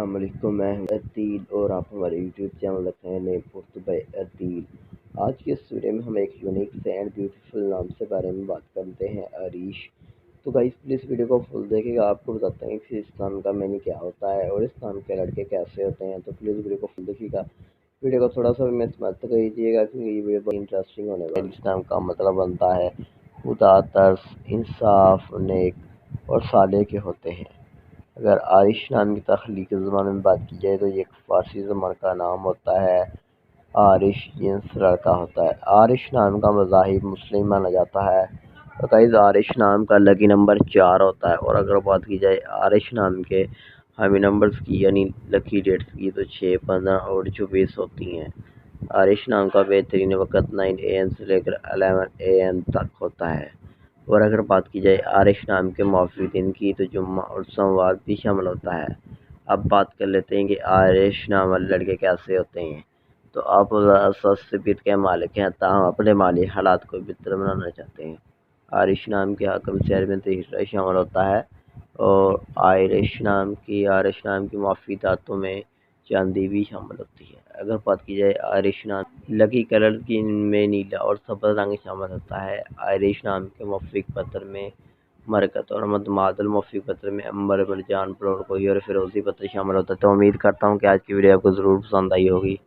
अस्सलाम वालेकुम, मैं हूं अदील और आप हमारे यूट्यूब चैनल देख रहे हैं पुर्तबा अदील। आज की इस वीडियो में हम एक यूनिक से एंड ब्यूटीफुल नाम से बारे में बात करते हैं, आरिश। तो गाइस प्लीज़ वीडियो को फुल देखिएगा, आपको बताते हैं कि इस नाम का मीनिंग क्या होता है और इस नाम के लड़के कैसे होते हैं। तो प्लीज़ वीडियो को फुल देखिएगा, वीडियो को थोड़ा सा भी मिस मत कीजिएगा क्योंकि ये वीडियो बहुत इंटरेस्टिंग होने वाली है। इस नाम का मतलब बनता है खुदा, तरस, इंसाफ, नेक और साले के होते हैं। अगर आरिश नाम की तख्लीकी ज़बान में बात की जाए तो ये एक फ़ारसी ज़बान का नाम होता है। आरिश जिन्स लड़का होता है। आरिश नाम का मज़ाहिब मुस्लिम माना जाता है। तो गाइस आरिश नाम का लकी नंबर 4 होता है। और अगर बात की जाए आरिश नाम के हमी नंबर्स की यानी लकी डेट्स की तो 6, 15 और 24 होती हैं। आरिश नाम का बेहतरीन वक़्त 9 AM से लेकर 11 AM तक होता है। और अगर बात की जाए आरिश नाम के मौफी दिन की तो जुम्मा और सोमवार भी शामिल होता है। अब बात कर लेते हैं कि आरिश नाम वाले लड़के कैसे होते हैं। तो आप सस्तियत के मालिक हैं, ताहम अपने माली हालात को बेहतर बनाना चाहते हैं। आरिश नाम के हकम शहर में तीसरा शामिल होता है। और आरिश नाम की मौफी दातों में चांदी भी शामिल होती है। अगर बात की जाए आरिश नाम लकी कलर की में नीला और सब्ज़ रंग शामिल होता है। आरिश नाम के मौफिक पत्र में मरकत और मदमादल मौफिक पत्र में अंबर, मरजान, कोही और फिरोजी पत्र शामिल होता है। तो उम्मीद करता हूँ कि आज की वीडियो आपको ज़रूर पसंद आई होगी।